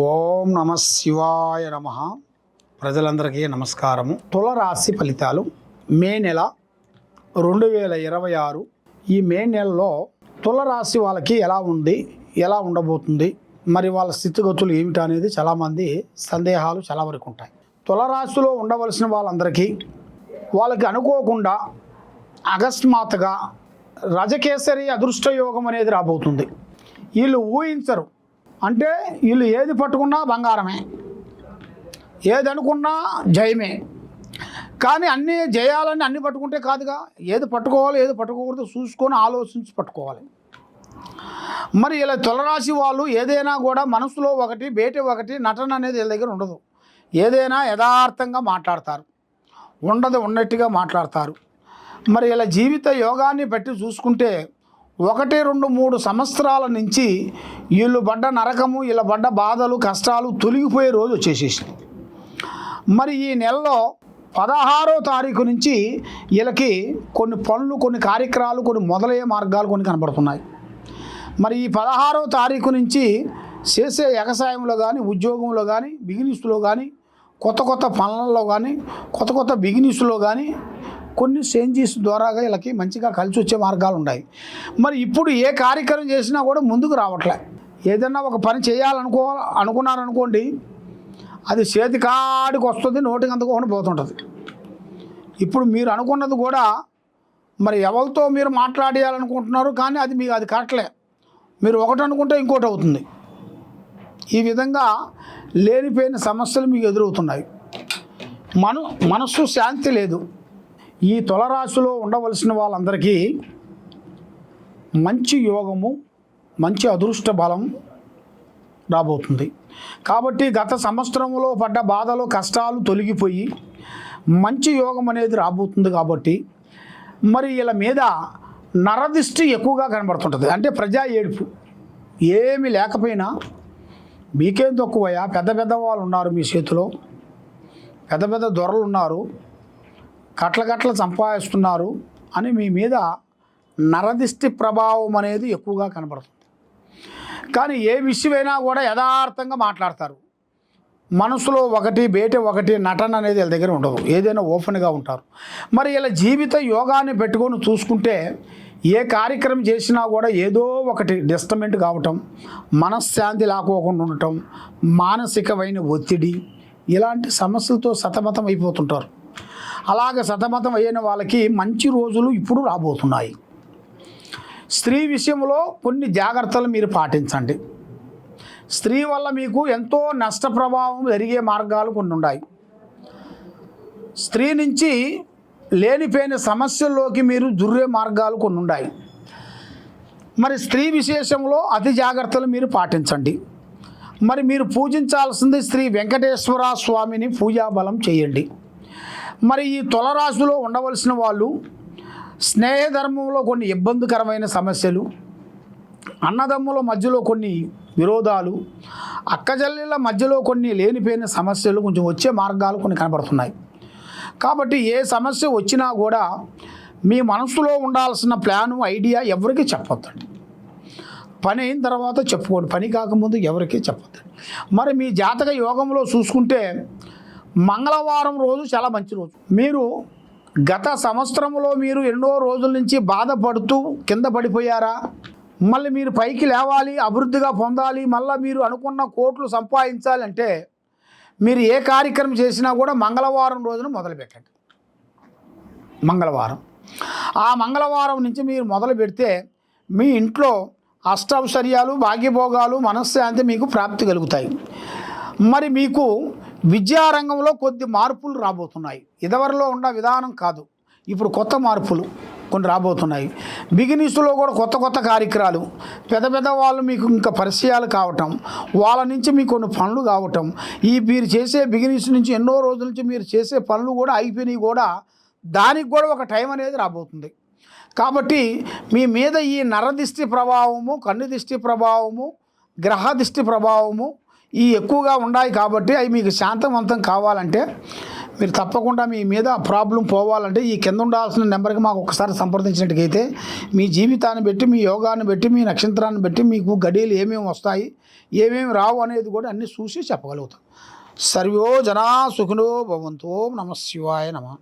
ఓం నమ శివాయ నమ. ప్రజలందరికీ నమస్కారము. తులరాశి ఫలితాలు మే నెల 2026. ఈ మే నెలలో తులరాశి వాళ్ళకి ఎలా ఉంది, ఎలా ఉండబోతుంది, మరి వాళ్ళ స్థితిగతులు ఏమిటి అనేది చాలామంది సందేహాలు చాలా వరకు ఉంటాయి. తులరాశిలో ఉండవలసిన వాళ్ళందరికీ వాళ్ళకి అనుకోకుండా అకస్మాత్తుగా రజకేసరి అదృష్ట యోగం అనేది రాబోతుంది. వీళ్ళు ఊహించరు. అంటే వీళ్ళు ఏది పట్టుకున్నా బంగారమే, ఏది అనుకున్నా జయమే. కానీ అన్నీ జయాలని అన్నీ పట్టుకుంటే కాదుగా, ఏది పట్టుకోవాలి ఏది పట్టుకోకూడదు చూసుకొని ఆలోచించి పట్టుకోవాలి. మరి ఇలా తులరాశి వాళ్ళు ఏదైనా కూడా మనసులో ఒకటి బయట ఒకటి నటన అనేది వీళ్ళ దగ్గర ఉండదు. ఏదైనా యథార్థంగా మాట్లాడతారు, ఉండదు ఉన్నట్టుగా మాట్లాడతారు. మరి ఇలా జీవిత యోగాన్ని బట్టి చూసుకుంటే 1, 2, 3 సంవత్సరాల నుంచి వీళ్ళు పడ్డ నరకము, వీళ్ళ పడ్డ బాధలు కష్టాలు తొలగిపోయే రోజు వచ్చేసేసింది. మరి ఈ నెలలో 16వ తారీఖు నుంచి వీళ్ళకి కొన్ని పనులు, కొన్ని కార్యక్రమాలు, కొన్ని మొదలయ్యే మార్గాలు కొన్ని కనబడుతున్నాయి. మరి ఈ 16వ తారీఖు నుంచి చేసే వ్యవసాయంలో కానీ, ఉద్యోగంలో కానీ, బిజినెస్లో కానీ, కొత్త పనులలో కానీ, కొత్త బిజినెస్లో కానీ కొన్ని చేంజెస్ ద్వారాగా వీళ్ళకి మంచిగా కలిసి వచ్చే మార్గాలు ఉన్నాయి. మరి ఇప్పుడు ఏ కార్యక్రమం చేసినా కూడా ముందుకు రావట్లే. ఏదన్నా ఒక పని అనుకున్నారనుకోండి, అది చేతి కాడికి వస్తుంది, నోటికి అందుకోకుండా పోతుంటుంది. ఇప్పుడు మీరు అనుకున్నది కూడా మరి ఎవరితో మీరు మాట్లాడేయాలనుకుంటున్నారు, కానీ అది మీకు అది కావట్లే. మీరు ఒకటి అనుకుంటే ఇంకోటి అవుతుంది. ఈ విధంగా లేనిపోయిన సమస్యలు మీకు ఎదురవుతున్నాయి. మనస్సు శాంతి లేదు. ఈ తులరాశిలో ఉండవలసిన వాళ్ళందరికీ మంచి యోగము, మంచి అదృష్ట బలం రాబోతుంది. కాబట్టి గత సంవత్సరంలో పడ్డ బాధలు కష్టాలు తొలగిపోయి మంచి యోగం అనేది రాబోతుంది. కాబట్టి మరి వీళ్ళ మీద నరదిష్టి ఎక్కువగా కనబడుతుంటుంది. అంటే ప్రజా ఏడుపు. ఏమీ లేకపోయినా మీకేం తక్కువయ్యా, పెద్ద వాళ్ళు ఉన్నారు మీ చేతిలో, పెద్ద దొరలు ఉన్నారు, కట్ల సంపాదిస్తున్నారు అని మీ మీద నరదిష్టి ప్రభావం అనేది ఎక్కువగా కనబడుతుంది. కానీ ఏ విషయమైనా కూడా యథార్థంగా మాట్లాడతారు. మనసులో ఒకటి బయట ఒకటి నటన అనేది వీళ్ళ దగ్గర ఉండదు. ఏదైనా ఓపెన్గా ఉంటారు. మరి ఇలా జీవిత యోగాన్ని పెట్టుకొని చూసుకుంటే ఏ కార్యక్రమం చేసినా కూడా ఏదో ఒకటి డిస్టర్బెంట్ కావటం, మనశ్శాంతి లేకోకుండా ఉండటం, మానసికమైన ఒత్తిడి, ఇలాంటి సమస్యలతో సతమతం అయిపోతుంటారు. అలాగే సతమతం అయిన వాళ్ళకి మంచి రోజులు ఇప్పుడు రాబోతున్నాయి. స్త్రీ విషయంలో కొన్ని జాగ్రత్తలు మీరు పాటించండి. స్త్రీ వల్ల మీకు ఎంతో నష్ట ప్రభావం జరిగే మార్గాలు కొన్ని ఉన్నాయి. స్త్రీ నుంచి లేనిపోయిన సమస్యల్లోకి మీరు జుర్రే మార్గాలు కొన్ని ఉన్నాయి. మరి స్త్రీ విశేషంలో అతి జాగ్రత్తలు మీరు పాటించండి. మరి మీరు పూజించాల్సింది శ్రీ వెంకటేశ్వర స్వామిని పూజాబలం చేయండి. మరి ఈ తులరాశిలో ఉండవలసిన వాళ్ళు స్నేహధర్మంలో కొన్ని ఇబ్బందికరమైన సమస్యలు, అన్నదమ్ముల మధ్యలో కొన్ని విరోధాలు, అక్కజల్లెల మధ్యలో కొన్ని లేనిపోయిన సమస్యలు కొంచెం వచ్చే మార్గాలు కొన్ని కనబడుతున్నాయి. కాబట్టి ఏ సమస్య వచ్చినా కూడా మీ మనసులో ఉండాల్సిన ప్లాను, ఐడియా ఎవరికి చెప్పొద్దండి. పని అయిన తర్వాత చెప్పుకోండి, పని కాకముందు ఎవరికి చెప్పొద్దండి. మరి మీ జాతక యోగంలో చూసుకుంటే మంగళవారం రోజు చాలా మంచి రోజు. మీరు గత సంవత్సరంలో మీరు ఎన్నో రోజుల నుంచి బాధపడుతూ కింద పడిపోయారా? మళ్ళీ మీరు పైకి లేవాలి, అభివృద్ధిగా పొందాలి, మళ్ళీ మీరు అనుకున్న కోట్లు సంపాదించాలంటే మీరు ఏ కార్యక్రమం చేసినా కూడా మంగళవారం రోజున మొదలుపెట్టండి. ఆ మంగళవారం నుంచి మీరు మొదలు పెడితే మీ ఇంట్లో అష్టైశ్వర్యాలు, భాగ్యభోగాలు, మనశ్శాంతి మీకు ప్రాప్తి కలుగుతాయి. మరి మీకు విద్యారంగంలో కొద్ది మార్పులు రాబోతున్నాయి. ఇదివరలో ఉన్న విధానం కాదు, ఇప్పుడు కొత్త మార్పులు కొన్ని రాబోతున్నాయి. బిజినెస్లో కూడా కొత్త కార్యక్రమాలు, పెద్ద వాళ్ళు మీకు ఇంకా పరిచయాలు కావటం, వాళ్ళ నుంచి మీకు కొన్ని పనులు కావటం, ఈ మీరు చేసే బిజినెస్ నుంచి ఎన్నో రోజుల నుంచి మీరు చేసే పనులు కూడా అయిపోయినాయి కూడా, దానికి కూడా ఒక టైం అనేది రాబోతుంది. కాబట్టి మీ మీద ఈ నరదిష్టి ప్రభావము, కన్ను దిష్టి ప్రభావము, గ్రహ దిష్టి ప్రభావము ఈ ఎక్కువగా ఉన్నాయి. కాబట్టి అవి మీకు శాంతవంతం కావాలంటే మీరు తప్పకుండా మీ మీద ప్రాబ్లం పోవాలంటే ఈ కింద ఉండాల్సిన నెంబర్కి మాకు ఒకసారి సంప్రదించినట్టుగైతే మీ జీవితాన్ని బట్టి, మీ యోగాన్ని బట్టి, మీ నక్షత్రాన్ని బట్టి మీకు గడియలు ఏమేమి వస్తాయి, ఏమేమి రావు అనేది కూడా అన్నీ చూసి చెప్పగలుగుతాం. సర్వో జనా సుఖినో భవంతు. ఓం నమః శివాయ నమః.